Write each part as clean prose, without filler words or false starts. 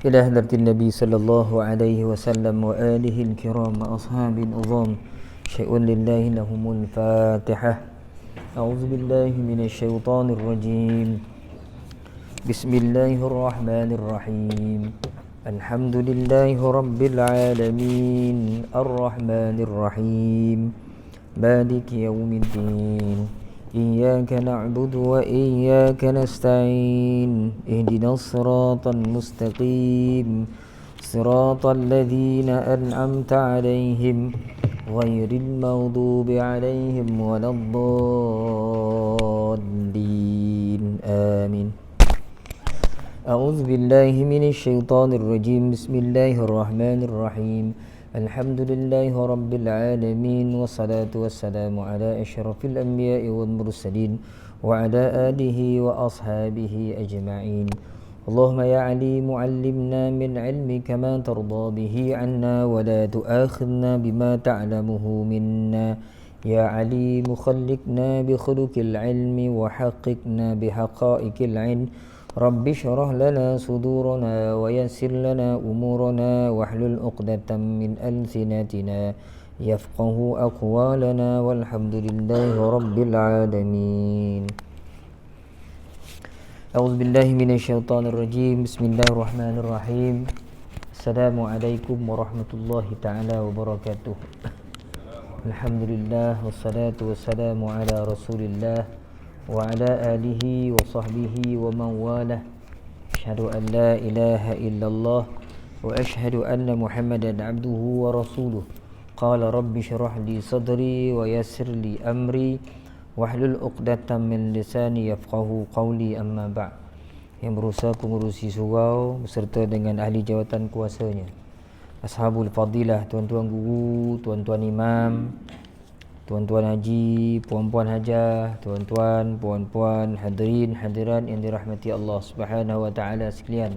إلى حضرة النبي صلى الله عليه وسلم وآله الكرام وأصحاب العظام شيء لله لهم الفاتحة. أعوذ بالله من الشيطان الرجيم. بسم الله الرحمن الرحيم. الحمد لله رب العالمين الرحمن الرحيم مالك يوم الدين إياك نعبد وإياك نستعين اهدنا الصراط المستقيم صراط الذين أنعمت عليهم غير المغضوب عليهم ولا الضالين آمين. أعوذ بالله من الشيطان الرجيم. بسم الله الرحمن الرحيم. الحمد لله رب العالمين والصلاة والسلام على أشرف الأنبياء والمرسلين وعلى آله وأصحابه أجمعين. اللهم يا عليم علمنا من علمك ما ترضى به عنا ولا تؤاخذنا بما تعلمه منا. يا عليم خلقنا بخلق العلم وحققنا بحقائق العلم. رب اشرح لنا صدورنا ويسر لنا أمورنا واحلل عقدة من ألسنتنا يفقه أقوالنا والحمد لله رب العالمين. أعوذ بالله من الشيطان الرجيم. بسم الله الرحمن الرحيم. السلام عليكم ورحمة الله تعالى وبركاته. الحمد لله والصلاة والسلام على رسول الله وعلى آله وصحبه ومن والاه. أشهد أن لا إله إلا الله وأشهد أن محمدا عبده ورسوله. قال رب اشرح لي صدري ويسر لي أمري واحلل عقدة من lisani yafqahu qawli amma ba'd. Yang berusaha pengurusi surau beserta dengan ahli jawatan kuasanya, ashabul fadilah, tuan-tuan guru, tuan-tuan imam, tuan-tuan haji, puan-puan hajah, tuan-tuan, puan-puan, hadirin, hadirat yang dirahmati Allah Subhanahu wa taala sekalian.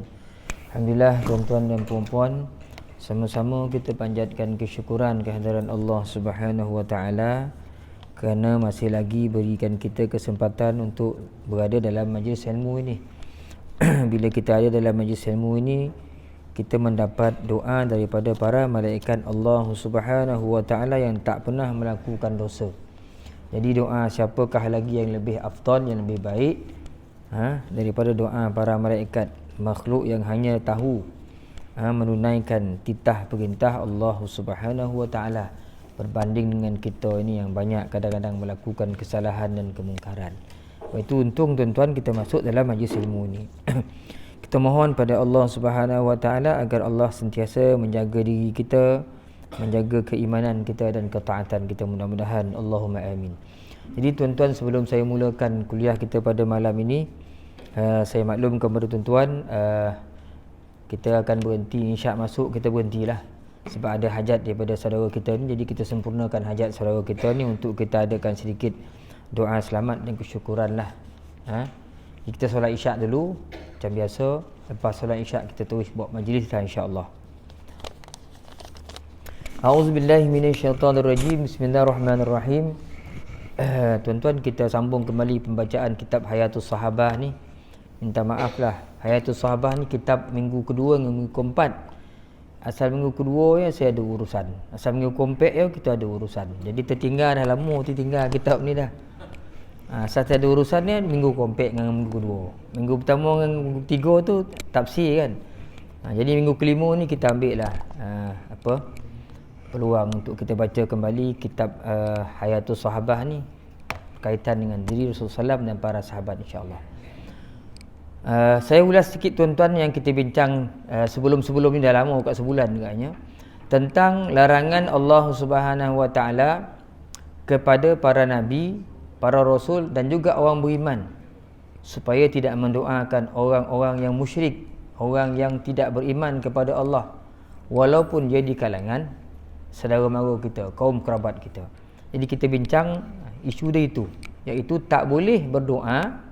Alhamdulillah tuan-tuan dan puan-puan, sama-sama kita panjatkan kesyukuran kehadiran Allah Subhanahu wa taala kerana masih lagi berikan kita kesempatan untuk berada dalam majlis ilmu ini. Bila kita ada dalam majlis ilmu ini, kita mendapat doa daripada para malaikat Allah Subhanahu wa taala yang tak pernah melakukan dosa. Jadi doa siapakah lagi yang lebih afdal, yang lebih baik daripada doa para malaikat, makhluk yang hanya tahu menunaikan titah perintah Allah Subhanahu wa taala, berbanding dengan kita ini yang banyak kadang-kadang melakukan kesalahan dan kemungkaran. Sebab itu untung tuan-tuan kita masuk dalam majlis ilmu ini. Kita mohon pada Allah Subhanahu wa taala agar Allah sentiasa menjaga diri kita, menjaga keimanan kita dan ketaatan kita, mudah-mudahan. Allahumma amin. Jadi tuan-tuan, sebelum saya mulakan kuliah kita pada malam ini, saya maklum kepada tuan-tuan, kita akan berhenti, insya masuk kita berhentilah sebab ada hajat daripada saudara kita ni. Jadi kita sempurnakan hajat saudara kita ni untuk kita adakan sedikit doa selamat dan kesyukuran lah. Kita solat isyak dulu macam biasa. Lepas solat isyak kita terus buat majlis lah, insya-Allah. A'udzubillahi minasyaitonirrajim. Bismillahirrahmanirrahim. Tuan-tuan, kita sambung kembali pembacaan kitab Hayatus Sahabah ni. Minta maaf lah, Hayatus Sahabah ni kitab minggu kedua dengan minggu keempat. Asal minggu kedua ya saya ada urusan, asal minggu keempat ya kita ada urusan. Jadi tertinggal dah lama, tertinggal kitab ni dah. Asal saya ada urusan ni minggu keempat dengan minggu kedua. Minggu pertama dengan minggu ketiga tu tafsir kan. Jadi minggu kelima ni kita ambil lah peluang untuk kita baca kembali kitab Hayatus Sahabah ni berkaitan dengan diri Rasulullah SAW dan para sahabat, insya-Allah. Saya ulas sikit tuan-tuan yang kita bincang sebelum-sebelum ni, dah lama, kat sebulan agaknya, tentang larangan Allah Subhanahu wa taala kepada para nabi, para rasul dan juga orang beriman supaya tidak mendoakan orang-orang yang musyrik, orang yang tidak beriman kepada Allah, walaupun dia di kalangan saudara mara kita, kaum kerabat kita. Jadi kita bincang isu dia itu, iaitu tak boleh berdoa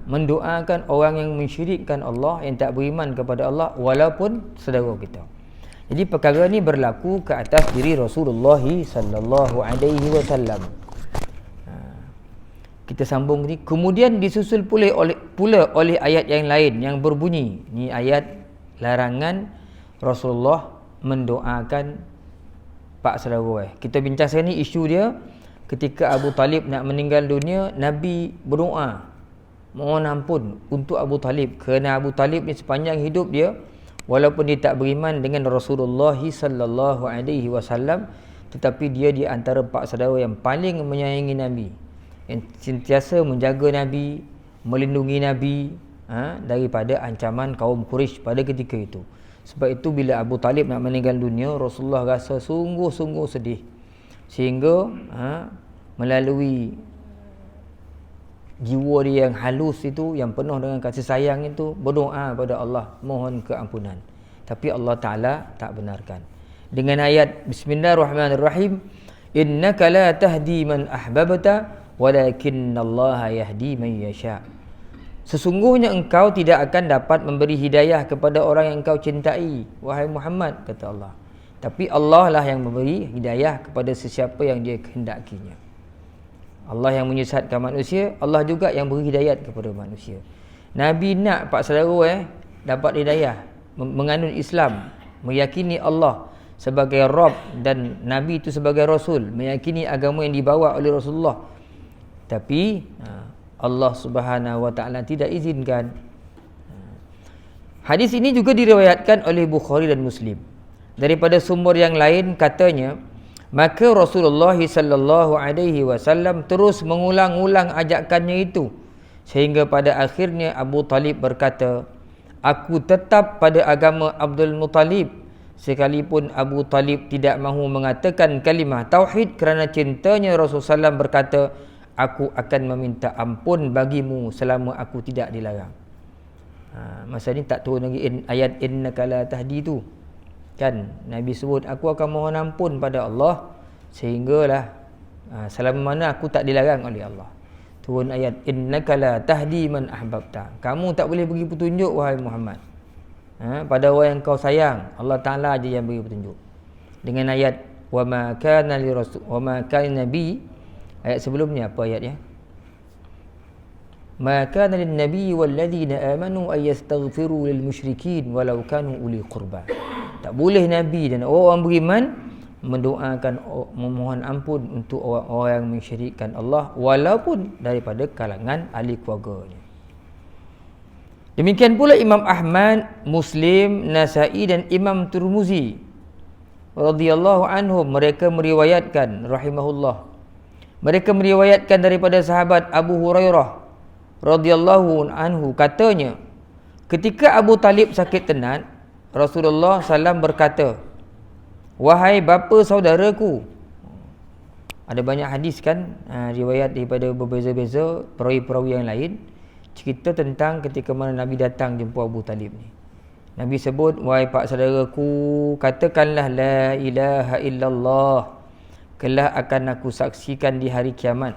mendoakan orang yang mensyirikkan Allah, yang tak beriman kepada Allah, walaupun saudara kita. Jadi perkara ni berlaku ke atas diri Rasulullah sallallahu alaihi wasallam. Kita sambung ni. Kemudian disusul pula oleh ayat yang lain yang berbunyi, ni ayat larangan Rasulullah mendoakan pak saudara. Kita bincang sekarang ni isu dia ketika Abu Talib nak meninggal dunia, Nabi berdoa mohon ampun untuk Abu Talib, kerana Abu Talib ni sepanjang hidup dia walaupun dia tak beriman dengan Rasulullah sallallahu alaihi wasallam, tetapi dia di antara pak saudara yang paling menyayangi Nabi, yang sentiasa menjaga Nabi, melindungi Nabi daripada ancaman kaum Quraisy pada ketika itu. Sebab itu bila Abu Talib nak meninggal dunia, Rasulullah rasa sungguh-sungguh sedih, sehingga melalui jiwa dia yang halus itu, yang penuh dengan kasih sayang itu, berdoa pada Allah mohon keampunan. Tapi Allah Ta'ala tak benarkan. Dengan ayat Bismillahirrahmanirrahim, innaka la tahdi man ahbabta walakinnallaha yahdi man yasha. Sesungguhnya engkau tidak akan dapat memberi hidayah kepada orang yang engkau cintai, wahai Muhammad, kata Allah. Tapi Allah lah yang memberi hidayah kepada sesiapa yang dia kehendakinya. Allah yang menyesatkan manusia, Allah juga yang beri hidayat kepada manusia. Nabi nak pak saudara dapat hidayah, menganut Islam, meyakini Allah sebagai Rabb dan Nabi itu sebagai Rasul, meyakini agama yang dibawa oleh Rasulullah. Tapi Allah Subhanahu wa taala tidak izinkan. Hadis ini juga diriwayatkan oleh Bukhari dan Muslim. Daripada sumber yang lain katanya, maka Rasulullah sallallahu alaihi wasallam terus mengulang-ulang ajakannya itu, sehingga pada akhirnya Abu Talib berkata, aku tetap pada agama Abdul Muttalib, sekalipun Abu Talib tidak mahu mengatakan kalimah tauhid kerana cintanya Rasulullah SAW berkata, aku akan meminta ampun bagimu selama aku tidak dilarang. Masa ni tak turun lagi ayat innaka la tahdi tu. Kan Nabi sebut aku akan mohon ampun pada Allah sehinggalah selama mana aku tak dilarang oleh Allah. Turun ayat innaka la tahdi man ahbabta. Kamu tak boleh bagi petunjuk wahai Muhammad pada orang yang kau sayang. Allah Taala aja yang beri petunjuk. Dengan ayat wa ma kana li rasul wa ma kana nabi, ayat sebelumnya apa ayatnya? Ma kana lin nabi wal ladzina amanu ay yastaghfiru lil musyrikin walau kanu uli qurba. Tak boleh nabi dan orang beriman mendoakan, memohon ampun untuk orang-orang yang mensyirikkan Allah walaupun daripada kalangan ahli keluarganya. Demikian pula Imam Ahmad, Muslim, Nasa'i dan Imam Tirmizi radhiyallahu anhum, mereka meriwayatkan rahimahullah, mereka meriwayatkan daripada sahabat Abu Hurairah radhiyallahu anhu, katanya ketika Abu Talib sakit tenat, Rasulullah SAW berkata, wahai bapa saudaraku. Ada banyak hadis kan, riwayat daripada berbeza-beza perawi-perawi yang lain, cerita tentang ketika mana Nabi datang jumpa Abu Talib ni. Nabi sebut, wahai pak saudaraku, katakanlah la ilaha illallah, kelak akan aku saksikan di hari kiamat.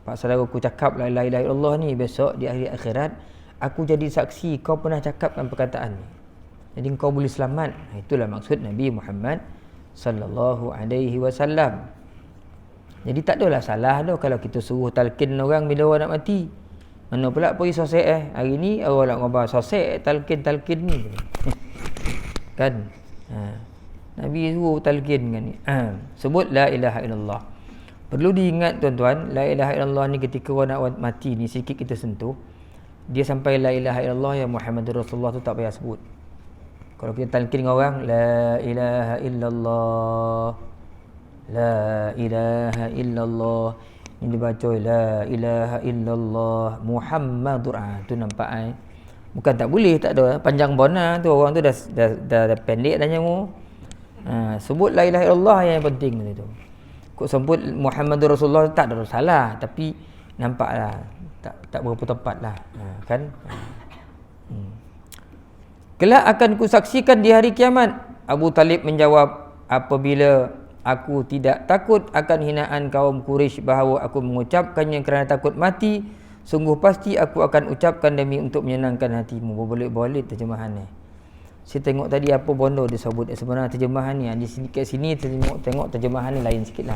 Pak saudaraku cakap la ilaha illallah ni, besok di hari akhirat aku jadi saksi kau pernah cakapkan perkataan ni, jadi kau boleh selamat. Itulah maksud Nabi Muhammad sallallahu alaihi wasallam. Jadi tak adalah salah dah kalau kita suruh talqin orang bila orang nak mati. Mana pula pergi sosek hari ni orang nak ngobrol sosek talqin ni. Kan? Nabi suruh talqin kan ni. Sebut la ilaha illallah. Perlu diingat tuan-tuan, la ilaha illallah ni ketika orang nak mati ni sikit kita sentuh, dia sampai la ilaha illallah ya Muhammadur Rasulullah tu tak payah sebut. Kalau kita talqin dengan orang la ilaha illallah, la ilaha illallah, ini dibaca la ilaha illallah Muhammadur, tu nampak bukan tak boleh, tak ada panjang bona tu, orang tu dah pendek dah nyamu. Sebut la ilaha illallah yang penting tu. Kok sebut Muhammadur Rasulullah tak ada salah, tapi nampaklah tak berapa tepatlah, kan? Kelak akan kusaksikan di hari kiamat. Abu Talib menjawab, apabila aku tidak takut akan hinaan kaum Quraisy bahawa aku mengucapkannya kerana takut mati, sungguh pasti aku akan ucapkan demi untuk menyenangkan hatimu. Berboleh-boleh terjemahan ni. Saya tengok tadi apa bondo dia sebut sebenarnya terjemahan ni. Di sini kat sini tengok terjemahan ni lain sikitlah.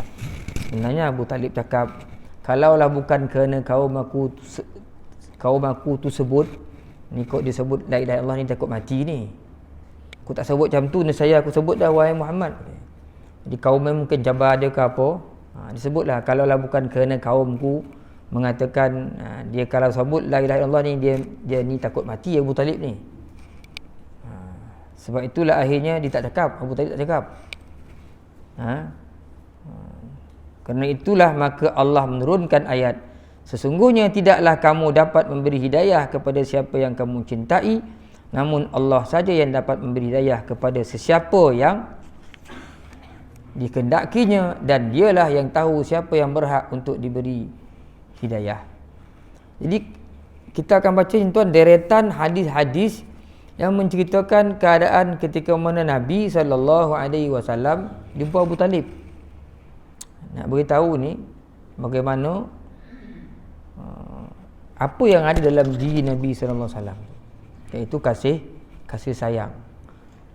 Sebenarnya Abu Talib cakap, kalaulah bukan kerana kaum aku tu sebut Ni kok dia sebut la ilaha illallah ni takut mati ni. Aku tak sebut macam tu, nescaya aku sebut dah wahai Muhammad. Jadi kaum mungkin cabar dia ke apa. Disebutlah kalaulah bukan kerana kaumku mengatakan dia kalau sebut la ilaha illallah ni dia ni takut mati Abu Talib ni. Sebab itulah akhirnya dia tak cakap, Abu Talib tak cakap. Kerana itulah maka Allah menurunkan ayat, sesungguhnya tidaklah kamu dapat memberi hidayah kepada siapa yang kamu cintai, namun Allah saja yang dapat memberi hidayah kepada sesiapa yang dikehendakinya, dan dialah yang tahu siapa yang berhak untuk diberi hidayah. Jadi kita akan baca tuan deretan hadis-hadis yang menceritakan keadaan ketika mana Nabi SAW jumpa Abu Talib. Nak beritahu ni bagaimana apa yang ada dalam diri Nabi SAW, iaitu kasih sayang.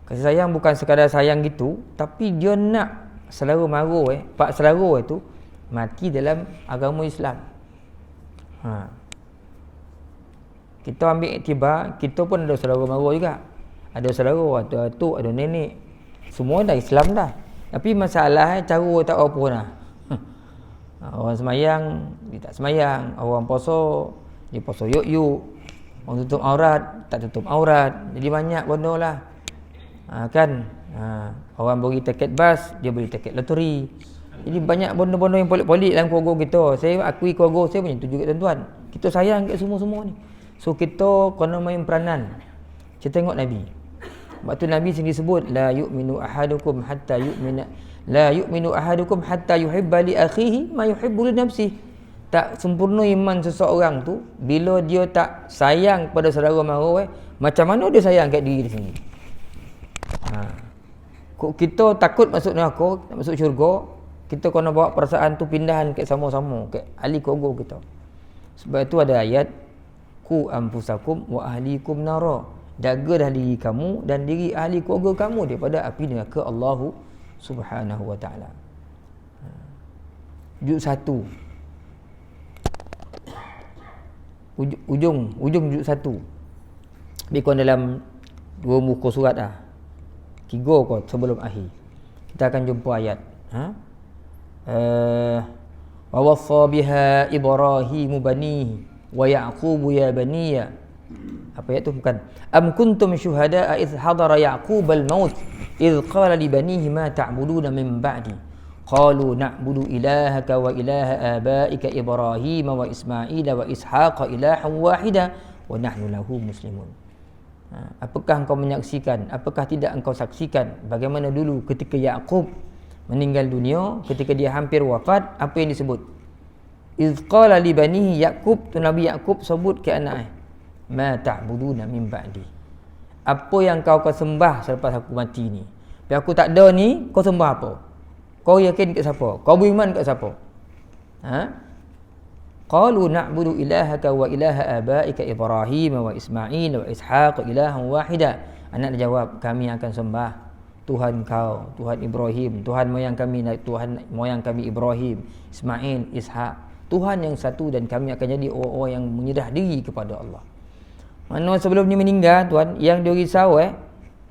Kasih sayang bukan sekadar sayang gitu, tapi dia nak saudara mara pak saudara itu mati dalam agama Islam. Kita ambil iktibar, kita pun ada saudara mara juga. Ada saudara, ada atuk, ada nenek. Semua dah Islam dah. Tapi masalah cara tak apa dah. Orang semayang, dia tak semayang. Orang puasa, dia puasa yuk-yuk. Orang tutup aurat, tak tutup aurat. Jadi banyak benda lah. Orang beri tiket bas, dia beri tiket loteri. Jadi banyak benda-benda yang pelik-pelik dalam keluarga kita. Saya akui keluarga saya punya tu juga tuan-tuan. Kita sayang kat semua-semua ni. So kita kena main peranan. Kita tengok Nabi. Sebab tu Nabi sendiri sebut la yu'minu ahadukum hatta yuhibba li akhihi ma yuhibbu li nafsihi. Tak sempurna iman seseorang tu bila dia tak sayang pada saudara mara macam mana dia sayang kat diri dia sendiri. Kok kita takut masuk neraka, nak masuk syurga, kita kena bawa perasaan tu pindahan kat sama-sama kat ahli keluarga kita. Sebab itu ada ayat ku anfusakum wa ahlikum nara. Jagalah diri kamu dan diri ahli keluarga kamu daripada api neraka Allah Subhanahu wa taala. Juz 1. Ujung juz 1. Lebih kurang dalam 2 muka surat dah. 3 kot sebelum akhir. Kita akan jumpa ayat. Wa waffa biha Ibrahim banihi wa Ya'qub ya baniya. Apa ayat tu? Bukan. Am kuntum syuhada'a idh hadara Ya'qub al-maut idh qala li banihi ma ta'buduna min ba'di qalu na'budu ilahaka wa ilaha abaika Ibrahim wa Ismail wa Ishaq ilahan wahida wa nahnu lahu muslimun. Apakah engkau menyaksikan, apakah tidak engkau saksikan bagaimana dulu ketika Ya'qub meninggal dunia, ketika dia hampir wafat, apa yang disebut? Idh qala li banihi, Ya'qub tu Nabi Ya'qub sebut ke anaknya, ma ta'buduna min ba'di. Apa yang kau sembah selepas aku mati ni? Bila aku tak ada ni, kau sembah apa? Kau yakin kat siapa? Kau beriman kat siapa? Qalu na'budu ilahaka wa ilaha abaika Ibrahim wa Ismail wa Ishaq ilahan wahida. Anak dia jawab, kami akan sembah Tuhan kau, Tuhan Ibrahim, Tuhan moyang kami Ibrahim, Ismail, Ishaq, Tuhan yang satu, dan kami akan jadi orang-orang yang menyerah diri kepada Allah. Mana sebelum ni meninggal tuan, yang dia risau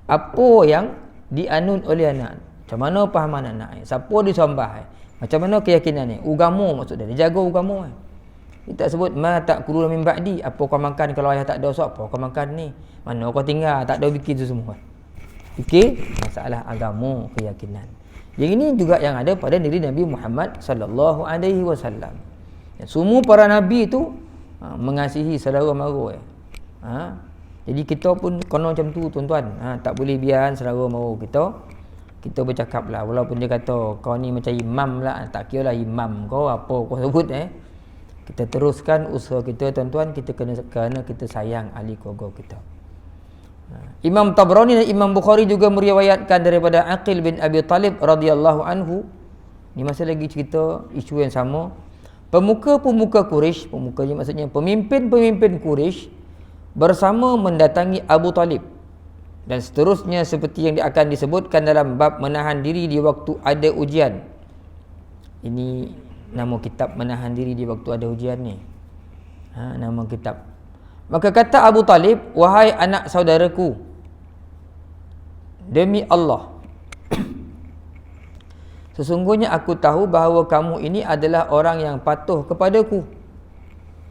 apa yang dianut oleh anak. Macam mana pahaman anak siapa disembah macam mana keyakinan ni, agama maksud dia jaga agama Dia tak sebut ma ta'kuluna min ba'di, apa kau makan kalau ayah tak ada, so apa kau makan ni, mana kau tinggal, tak ada fikir tu semua. Fikir masalah agama, keyakinan. Yang ini juga yang ada pada diri Nabi Muhammad sallallahu alaihi wasallam. Semua para nabi itu mengasihi saudara mara. Jadi kita pun kena macam tu tuan-tuan. Tak boleh biar saudara mara kita bercakap lah, walaupun dia kata kau ni macam imam lah, tak kira lah imam kau apa kau sebut kita teruskan usaha kita tuan-tuan. Kita kerana kita sayang ahli keluarga kita. Imam Tabrani dan Imam Bukhari juga meriwayatkan daripada Aqil bin Abi Talib radhiyallahu anhu. Ni masih lagi cerita isu yang sama. Pemuka-pemuka Quraisy, pemuka ni maksudnya pemimpin-pemimpin Quraisy bersama mendatangi Abu Talib. Dan seterusnya seperti yang akan disebutkan dalam bab menahan diri di waktu ada ujian. Ini nama kitab menahan diri di waktu ada ujian ni. Nama kitab. Maka kata Abu Talib, wahai anak saudaraku, demi Allah, sesungguhnya aku tahu bahawa kamu ini adalah orang yang patuh kepadaku.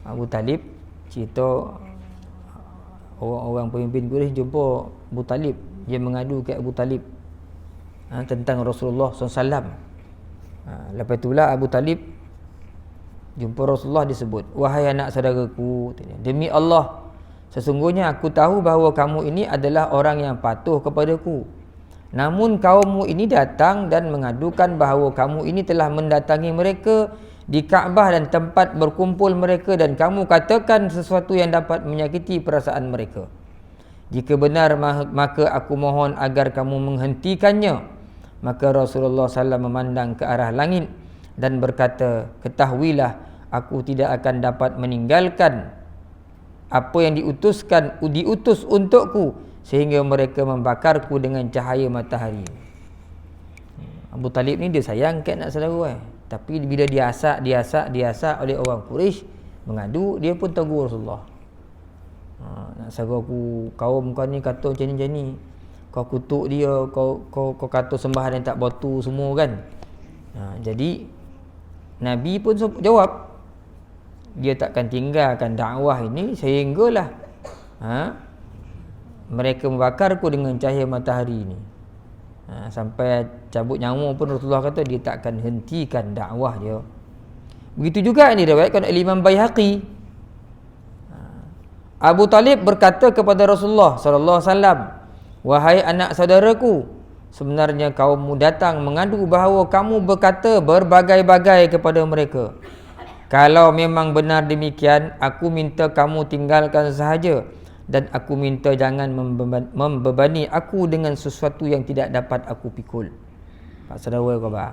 Abu Talib cerita, orang-orang pemimpin Quraisy jumpa Abu Talib, dia mengadu ke Abu Talib tentang Rasulullah SAW. Lepas itulah Abu Talib jumpa Rasulullah, disebut, wahai anak saudaraku, demi Allah, sesungguhnya aku tahu bahawa kamu ini adalah orang yang patuh kepadaku. Namun kaummu ini datang dan mengadukan bahawa kamu ini telah mendatangi mereka di Kaabah dan tempat berkumpul mereka, dan kamu katakan sesuatu yang dapat menyakiti perasaan mereka. Jika benar, maka aku mohon agar kamu menghentikannya. Maka Rasulullah SAW memandang ke arah langit dan berkata, ketahuilah, aku tidak akan dapat meninggalkan apa yang diutus untukku, sehingga mereka membakarku dengan cahaya matahari. Abu Talib ni dia sayang kat anak saudara, tapi bila diasak oleh orang Quraisy mengadu, dia pun tegur Rasulullah. Nak saudaraku, kaum kau ni kata macam ni, kau kutuk dia, kau kata sembahan yang tak batu semua kan. Jadi Nabi pun jawab, dia takkan tinggalkan dakwah ini sehinggalah mereka membakarku dengan cahaya matahari ini. Sampai cabut nyawa pun Rasulullah kata dia takkan hentikan dakwah dia. Begitu juga ini diriwayatkan oleh Imam Baihaqi. Abu Talib berkata kepada Rasulullah sallallahu alaihi wasallam, wahai anak saudaraku, sebenarnya kaummu datang mengadu bahawa kamu berkata berbagai-bagai kepada mereka. Kalau memang benar demikian, aku minta kamu tinggalkan sahaja, dan aku minta jangan membebani aku dengan sesuatu yang tidak dapat aku pikul. Pak saudara khabar,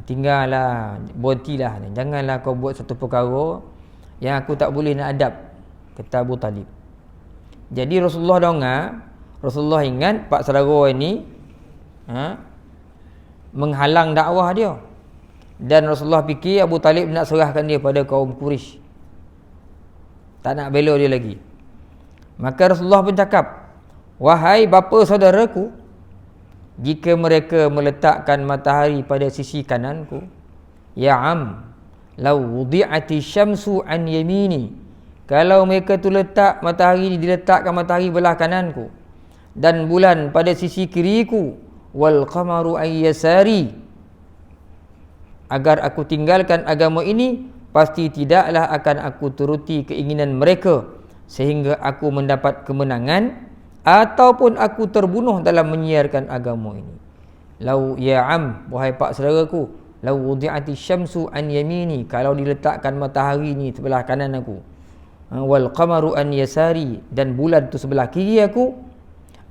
tinggallah, berhentilah, janganlah kau buat satu perkara yang aku tak boleh nak adab, kata Abu Talib. Jadi Rasulullah dengar, Rasulullah ingat pak saudara ini menghalang dakwah dia, dan Rasulullah fikir Abu Talib nak serahkan dia pada kaum Quraisy, tak nak bela dia lagi. Maka Rasulullah pun cakap, wahai bapa saudaraku, jika mereka meletakkan matahari pada sisi kananku, ya am, law wudi'ati syamsu an yamini, kalau mereka tu diletakkan matahari belah kananku, dan bulan pada sisi kiriku, wal qamaru ay yasari, agar aku tinggalkan agama ini, pasti tidaklah akan aku turuti keinginan mereka sehingga aku mendapat kemenangan, ataupun aku terbunuh dalam menyiarkan agama ini. Lau ya am, wahai pak saudaraku, lau wudi'ati syamsu an yamini, kalau diletakkan matahari ni sebelah kanan aku, wal qamaru an yasari, dan bulan tu sebelah kiri aku,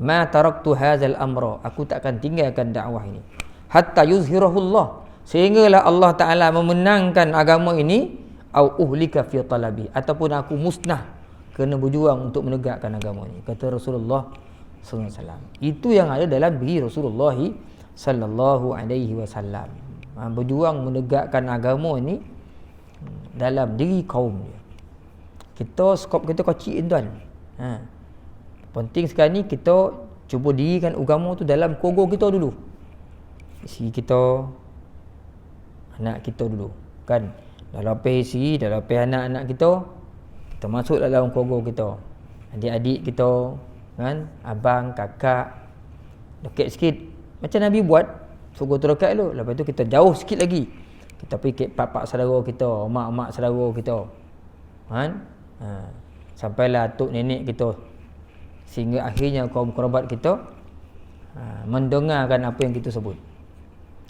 ma taraktu hadzal amra, aku tak akan tinggalkan dakwah ini hatta yuzhirahullah, sehinggalah Allah Taala memenangkan agama ini, au uhlika fi talabi, ataupun aku musnah kena berjuang untuk menegakkan agama ini, kata Rasulullah sallallahu alaihi wasallam. Itu yang ada dalam diri Rasulullah sallallahu alaihi wasallam, berjuang menegakkan agama ini dalam diri kaum dia. Kita skop kita kecil tuan. Penting sekali kita cuba dirikan agama tu dalam keluarga kita dulu. Isteri kita, anak kita dulu kan. Dalam lepas isteri, dalam lepas anak-anak kita masuk dalam keluarga kita, adik-adik kita kan, abang, kakak, dekat sikit macam Nabi buat, suruh terdekat dulu, lepas tu kita jauh sikit lagi, kita pergi ke pak-pak saudara kita, mak-mak saudara kita kan, sampailah atuk nenek kita, sehingga akhirnya kaum kerabat kita mendengarkan apa yang kita sebut.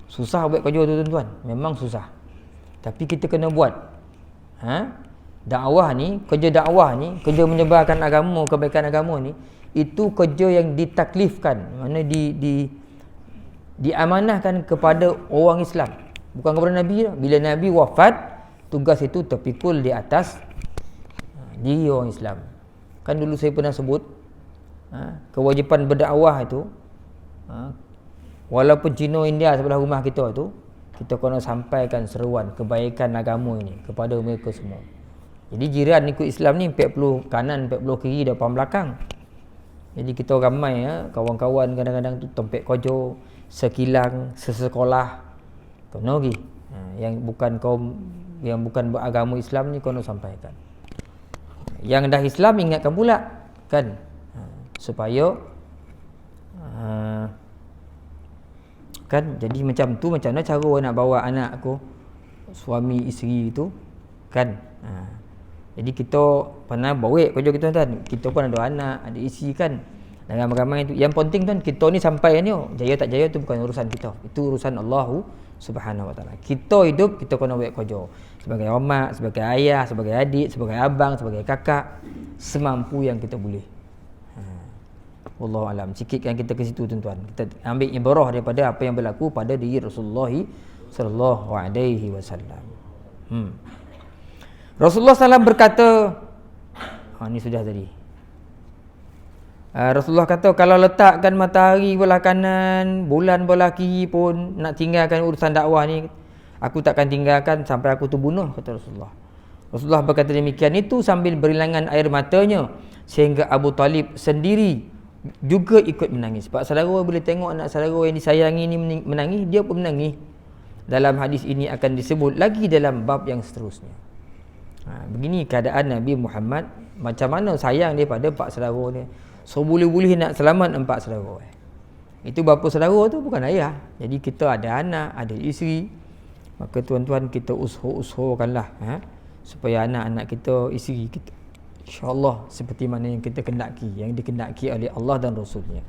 Susah buat kerja tu tuan-tuan, memang susah, tapi kita kena buat. Dakwah ni, kerja menyebarkan agama, kebaikan agama ni, itu kerja yang ditaklifkan, mana diamanahkan kepada orang Islam, bukan kepada Nabi dah. Bila Nabi wafat, tugas itu terpikul di atas diri orang Islam. Kan dulu saya pernah sebut, kewajipan berdakwah itu, walaupun Cina India sebelah rumah kita tu, kita kena sampaikan seruan kebaikan agama ini kepada mereka semua. Jadi jiran ikut Islam ni 40 kanan, 40 kiri, depan belakang. Jadi kita ramai kawan-kawan kadang-kadang tu tempek kojo, sekilang, sesekolah. Kono lagi. Yang bukan kaum, yang bukan beragama Islam ni kono sampaikan. Yang dah Islam ingatkan pula kan, supaya kan jadi macam tu, macam mana cara nak bawa anak aku, suami isteri tu kan. Jadi kita pernah bawa kerja kita tuan, kita pun ada anak, ada isteri kan, dan ramai-ramai tu. Yang penting tuan, kita ni sampai ni, jaya tak jaya tu bukan urusan kita, itu urusan Allah Subhanahu Wa Taala. Kita hidup, kita kena buat kerja sebagai mak, sebagai ayah, sebagai adik, sebagai abang, sebagai kakak, semampu yang kita boleh. Wallahu alam. Sikitkan kita ke situ tuan-tuan. Kita ambil ibrah daripada apa yang berlaku pada diri Rasulullah sallallahu alaihi wasallam. Rasulullah SAW berkata, ni sudah tadi. Rasulullah kata, kalau letakkan matahari belah kanan, bulan belah kiri pun nak tinggalkan urusan dakwah ni, aku takkan tinggalkan sampai aku terbunuh, kata Rasulullah. Rasulullah berkata demikian itu sambil berilangan air matanya, sehingga Abu Talib sendiri juga ikut menangis. Sebab saudara boleh tengok anak saudara yang disayangi ni menangis, dia pun menangis. Dalam hadis ini akan disebut lagi dalam bab yang seterusnya. Begini keadaan Nabi Muhammad, macam mana sayang dia pada empat saudara ni. So boleh-boleh nak selamat empat saudara. Itu bapa saudara tu bukan ayah. Jadi kita ada anak, ada isteri, maka tuan-tuan kita usahakanlah supaya anak-anak kita, isteri kita, InsyaAllah seperti mana yang kita kendaki, yang dikendaki oleh Allah dan Rasulnya.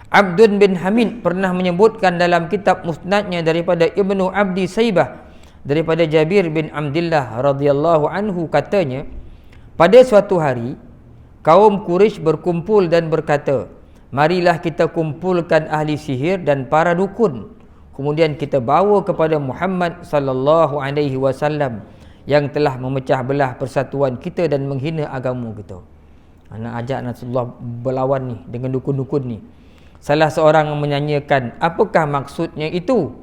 Abdun bin Hamid pernah menyebutkan dalam kitab musnadnya daripada Ibnu Abdi Saibah, daripada Jabir bin Abdillah radhiyallahu anhu, katanya, pada suatu hari kaum Quraisy berkumpul dan berkata, marilah kita kumpulkan ahli sihir dan para dukun, kemudian kita bawa kepada Muhammad sallallahu alaihi wasallam yang telah memecah belah persatuan kita dan menghina agama kita. Nak ajak Rasulullah berlawan ni dengan dukun-dukun ni. Salah seorang menyanyikan, apakah maksudnya itu?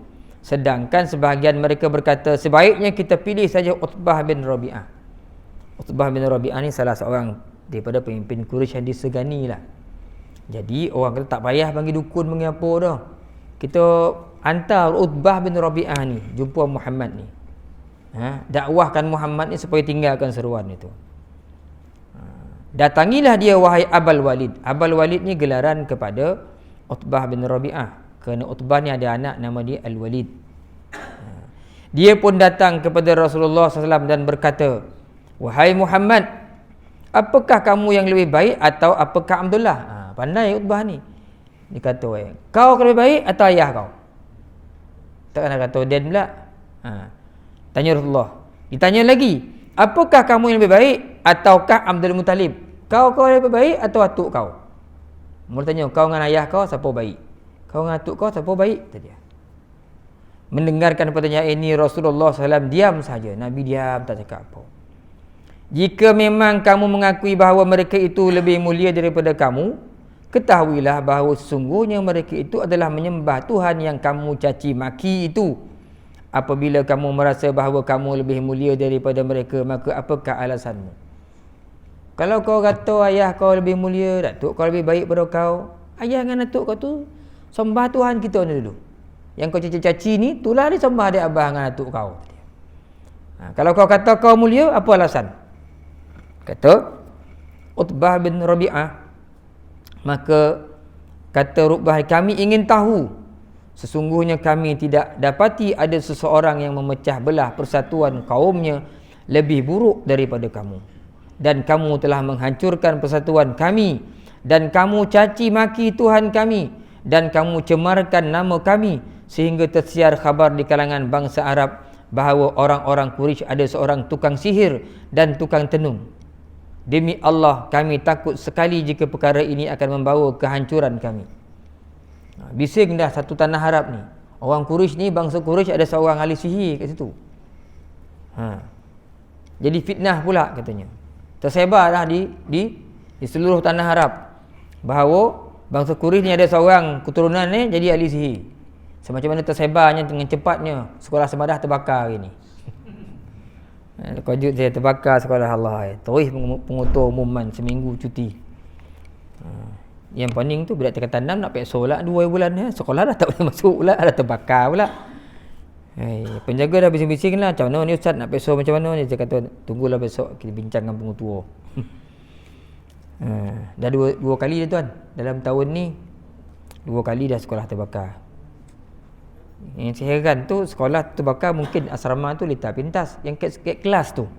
Sedangkan sebahagian mereka berkata, sebaiknya kita pilih saja Utbah bin Rabi'ah. Utbah bin Rabi'ah ni salah seorang daripada pemimpin Quraisy yang disegani lah. Jadi orang kata tak payah panggil dukun, panggil apa dah. Kita hantar Utbah bin Rabi'ah ni jumpa Muhammad ni. Dakwahkan Muhammad ni supaya tinggalkan seruan itu. Datangilah dia wahai Abul Walid. Abul Walid ni gelaran kepada Utbah bin Rabi'ah, kerana Utbah ni ada anak nama dia Al-Walid. Dia pun datang kepada Rasulullah SAW dan berkata, wahai Muhammad, apakah kamu yang lebih baik atau apakah Abdullah? Pandai Utbah ni. Dia kata, kau lebih baik atau ayah kau? Tak kena kata Dan pula. Tanya Rasulullah. Ditanya lagi, apakah kamu yang lebih baik ataukah Abdul Muttalib? Kau lebih baik atau atuk kau? Mula tanya, kau dengan ayah kau siapa baik? Kau dengan atuk kau siapa baik? Tadi. Mendengarkan pertanyaan ini Rasulullah SAW diam saja. Nabi diam, tak cakap apa. Jika memang kamu mengakui bahawa mereka itu lebih mulia daripada kamu, ketahuilah bahawa sesungguhnya mereka itu adalah menyembah Tuhan yang kamu caci maki itu. Apabila kamu merasa bahawa kamu lebih mulia daripada mereka, maka apakah alasanmu? Kalau kau kata ayah kau lebih mulia, datuk kau lebih baik pada kau, ayah dengan datuk kau tu sembah Tuhan kita ni dulu. Yang kau caci-caci ni, itulah dia sembah dia abah dengan datuk kau. Kalau kau kata kau mulia, apa alasan? Kata Utbah bin Rabi'ah, maka kata Utbah, kami ingin tahu, sesungguhnya kami tidak dapati ada seseorang yang memecah belah persatuan kaumnya lebih buruk daripada kamu. Dan kamu telah menghancurkan persatuan kami, dan kamu caci maki Tuhan kami, dan kamu cemarkan nama kami, sehingga tersiar khabar di kalangan bangsa Arab bahawa orang-orang Quraisy ada seorang tukang sihir dan tukang tenung. Demi Allah, kami takut sekali jika perkara ini akan membawa kehancuran kami. Bising dah satu tanah Arab ni. Orang Quraisy ni, bangsa Quraisy ada seorang ahli sihir kat situ. Jadi fitnah pula katanya. Tersebar dah di seluruh tanah Arab bahawa bangsa Quraisy ni ada seorang keturunan ni jadi ahli sihir. Semacam mana tersebarnya dengan cepatnya sekolah Semadah terbakar hari ni. Kojut saya terbakar sekolah Allah. Terus pengutur umuman seminggu cuti. Yang paling tu budak tingkatan 6 nak pekso lah 2 bulan ya. Sekolah dah tak boleh masuk pula, dah terbakar pula. Penjaga dah bising-bising lah, macam mana ni ustaz nak pekso macam mana ni. Dia kata tunggulah besok kita bincang dengan pengutua. Dah dua kali dah tuan. Dalam tahun ni 2 kali dah sekolah terbakar. Yang saya heran tu sekolah terbakar mungkin asrama tu letak pintas. Yang kat kelas tu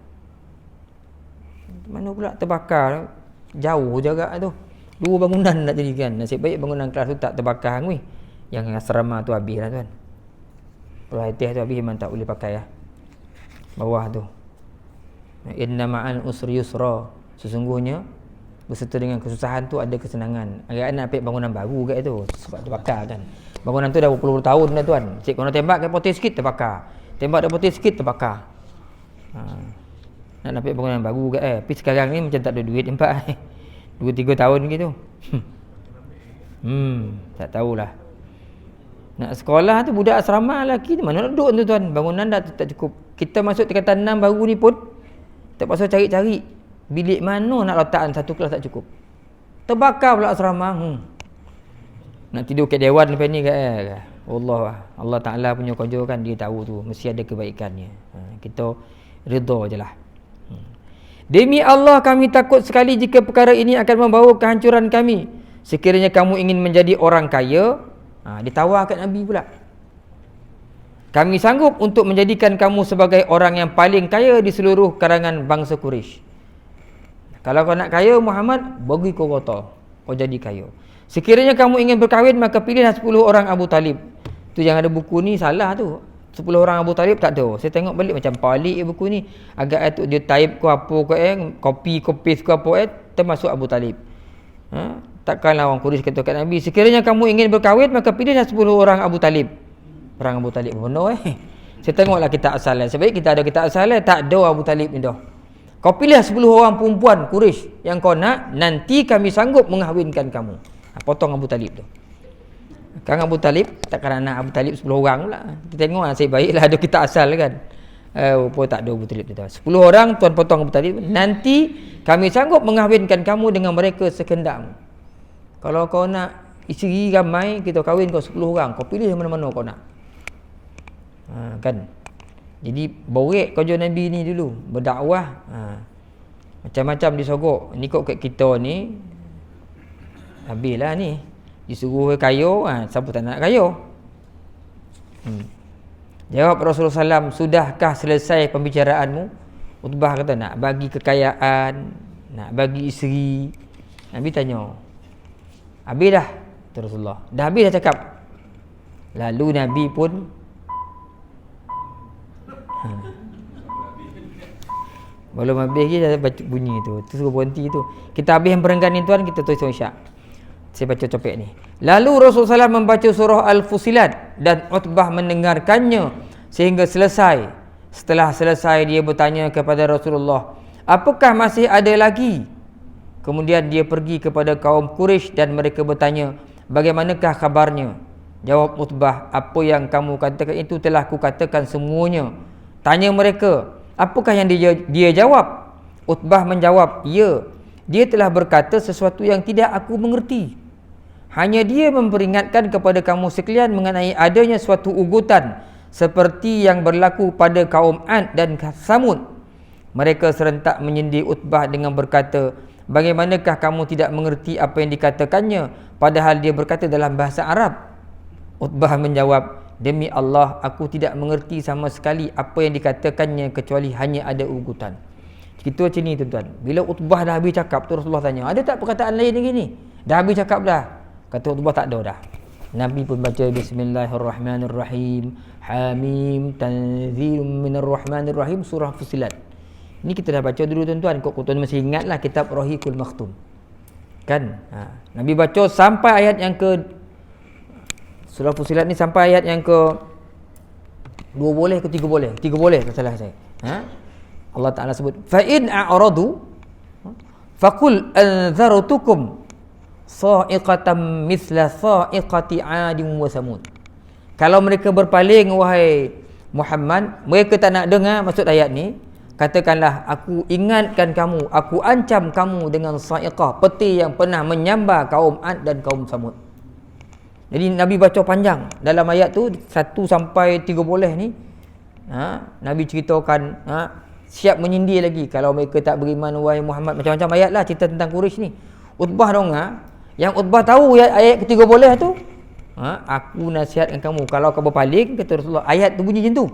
mana pula terbakar, jauh jarak tu. 2 bangunan nak jadikan. Nasib baik bangunan kelas tu tak terbakar weh. Yang asrama tu habis lah tuan. Perhatian tu habis memang tak boleh pakai lah. Bawah tu. Inna ma'al usri yusra. Sesungguhnya berserta dengan kesusahan tu ada kesenangan. Agak nak ambil bangunan baru kat tu sebab terbakar kan. Bangunan tu dah berpuluh tahun dah tuan. Cik kalau tembak ke potong sikit terbakar. Tembak dah potong sikit terbakar. Nak ambil bangunan baru kat tapi sekarang ni macam tak ada duit tempat 2-3 tahun gitu. Tak tahulah. Nak sekolah tu budak asrama lelaki mana nak duduk tu tuan. Bangunan dah tak cukup. Kita masuk tingkatan 6 baru ni pun terpaksa cari-cari bilik mana nak letakkan satu kelas tak cukup. Terbakar pula asrama. Nak tidur kat dewan lepas ni kan. Allah Ta'ala punya kerja kan, dia tahu tu mesti ada kebaikannya. Kita redha je lah. Demi Allah kami takut sekali jika perkara ini akan membawa kehancuran kami. Sekiranya kamu ingin menjadi orang kaya, ditawar kat Nabi pula. Kami sanggup untuk menjadikan kamu sebagai orang yang paling kaya di seluruh kalangan bangsa Quraisy. Kalau kau nak kaya Muhammad, bagi kau kota, kau jadi kaya. Sekiranya kamu ingin berkahwin, maka pilihlah 10 orang Abu Talib. Tu yang ada buku ni salah tu. 10 orang Abu Talib tak ada. Saya tengok balik macam pelik buku ni. Agak tu dia type ke apa ke copy paste ke apa termasuk Abu Talib. Takkanlah orang Quraisy kata kat Nabi, sekiranya kamu ingin berkahwin maka pilihlah 10 orang Abu Talib. Orang Abu Talib benar Saya tengoklah kitab asal sebaik kita ada kitab asal tak ada Abu Talib ni dah. Kau pilih 10 orang perempuan Quraisy yang kau nak, nanti kami sanggup mengahwinkan kamu. Potong Abu Talib tu. Kang Abu Talib takkan anak Abu Talib 10 orang pula. Kita tengok nasib baiklah ada kitab asal kan. Rupa tak ada Abu Talib tu. 10 orang tuan potong Abu Talib. Nanti kami sanggup mengahwinkan kamu dengan mereka sekendakmu. Kalau kau nak isteri ramai, kita kahwin kau 10 orang. Kau pilih mana-mana kau nak. Kan. Jadi borek kerja Nabi ni dulu, berdakwah. Macam-macam disogok. Ni kok kat kita ni habislah ni. Disuruh kaya, siapa tak nak kaya? Jawab Rasulullah SAW, sudahkah selesai pembicaraanmu? Utbah kata nak bagi kekayaan, nak bagi isteri. Nabi tanya, habis dah? Rasulullah, dah habis dah cakap. Lalu Nabi pun belum habis lagi dah baca bunyi tu. Tu suruh berhenti tu. Kita habis yang perenggan ni tuan, kita tulis isyak. Saya baca topik ni. Lalu Rasulullah SAW membaca surah Al-Fusilat dan Utbah mendengarkannya sehingga selesai. Setelah selesai dia bertanya kepada Rasulullah, apakah masih ada lagi? Kemudian dia pergi kepada kaum Quraisy dan mereka bertanya, bagaimanakah kabarnya? Jawab Utbah, apa yang kamu katakan itu telah ku katakan semuanya. Tanya mereka, apakah yang dia jawab? Utbah menjawab, ya, dia telah berkata sesuatu yang tidak aku mengerti. Hanya dia memperingatkan kepada kamu sekalian mengenai adanya suatu ugutan seperti yang berlaku pada kaum Ad dan Samud. Mereka serentak menyindir Utbah dengan berkata, bagaimanakah kamu tidak mengerti apa yang dikatakannya padahal dia berkata dalam bahasa Arab? Utbah menjawab, demi Allah aku tidak mengerti sama sekali apa yang dikatakannya kecuali hanya ada ugutan. Kita macam ni tuan-tuan. Bila Utbah dah habis cakap tu Rasulullah tanya, ada tak perkataan lain lagi ni? Dah habis cakap dah. Kata Utbah tak ada dah. Nabi pun baca Bismillahirrahmanirrahim. Hamim tanzilum minarrahmanirrahim, surah Fusilat. Ini kita dah baca dulu tuan-tuan. Kok tuan masih ingatlah kitab Rahiqul Makhtum. Kan? Nabi baca sampai ayat yang ke surah Fusilat ni sampai ayat yang ke 2 boleh ke 3 boleh? 3 boleh tak salah saya. Allah Ta'ala sebut, fa in a'radu faqul anzartukum sa'iqatan mithla sa'iqati 'adin wa samud. Kalau mereka berpaling wahai Muhammad, mereka tak nak dengar maksud ayat ni, katakanlah, aku ingatkan kamu, aku ancam kamu dengan sa'iqah, peti yang pernah menyambar kaum Ad dan kaum Samud. Jadi Nabi baca panjang dalam ayat tu 1 sampai 3 boleh ni. Nabi ceritakan siap menyindir lagi kalau mereka tak beriman wahai Muhammad, macam-macam ayat lah cerita tentang Quraisy ni. Utbah dengar, yang Utbah tahu ayat ketiga boleh tu, aku nasihatkan kamu kalau kau berpaling, kata Rasulullah, ayat tu bunyi macam tu.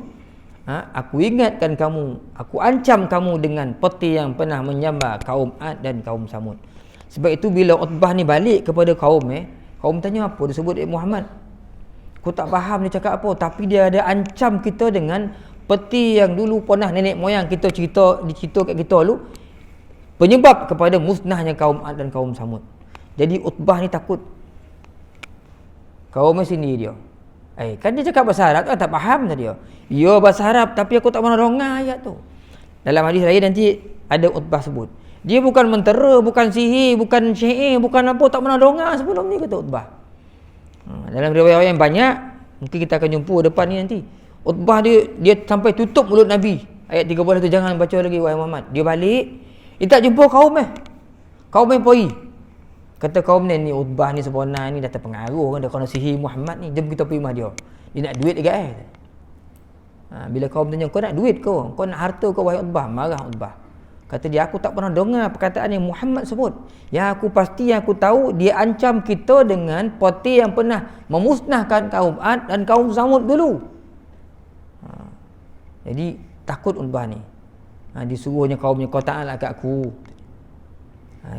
Aku ingatkan kamu, aku ancam kamu dengan peti yang pernah menyambar kaum Ad dan kaum Samud. Sebab itu bila Utbah ni balik kepada kaum tanya apa dia sebut Muhammad. Aku tak faham dia cakap apa, tapi dia ada ancam kita dengan peti yang dulu pernah nenek moyang kita cerita kat kita dulu, penyebab kepada musnahnya kaum Ad dan kaum Samud. Jadi Utbah ni takut. Kaum sini dia. Kan dia cakap bahasa Arab kan, tak faham tadi dia. Ya bahasa Arab, tapi aku tak pernah dengar ayat tu. Dalam hadis lain nanti ada Utbah sebut, dia bukan mentera, bukan sihir, bukan syair, bukan apa, tak pernah dengar sebelum ni, kata Utbah. Dalam riwayat yang banyak, mungkin kita akan jumpa depan ni nanti, Utbah dia sampai tutup mulut Nabi. Ayat 30 tu, jangan baca lagi wahai Muhammad. Dia balik, dia tak jumpa kaum yang pergi. Kata kaum ni Utbah ni sebenarnya ni dah terpengaruh kan, dia kena sihir Muhammad ni, jom kita pergi rumah dia. Dia nak duit dekat bila kaum tanya, kau nak duit kau nak harta kau wahai Utbah? Marah Utbah. Kata dia, aku tak pernah dengar perkataan yang Muhammad sebut. Yang aku pasti, yang aku tahu, dia ancam kita dengan peti yang pernah memusnahkan kaum Ad dan kaum Samud dulu. Jadi takut Utbah ni. Disuruhnya kaumnya, kau taatlah kat aku.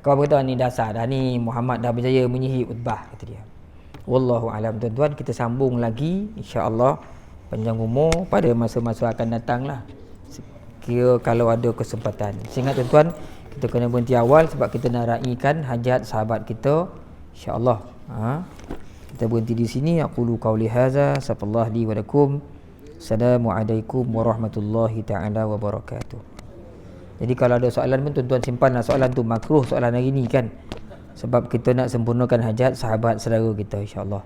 Kau berkata ni dasar dah ni, Muhammad dah berjaya menyihir Utbah, kata dia. Wallahu alam. Tuan-tuan, kita sambung lagi insya-Allah panjang umur pada masa-masa akan datang lah, kira kalau ada kesempatan. Ingat tuan-tuan, kita kena berhenti awal sebab kita nak raikan hajat sahabat kita insya-Allah. Kita berhenti di sini. Aqulu qauli hadza, astaghfirullah li wa lakum. Assalamualaikum warahmatullahi taala wabarakatuh. Jadi kalau ada soalan pun tuan-tuan simpanlah soalan tu, makruh soalan hari ni kan, sebab kita nak sempurnakan hajat sahabat saudara kita insya-Allah.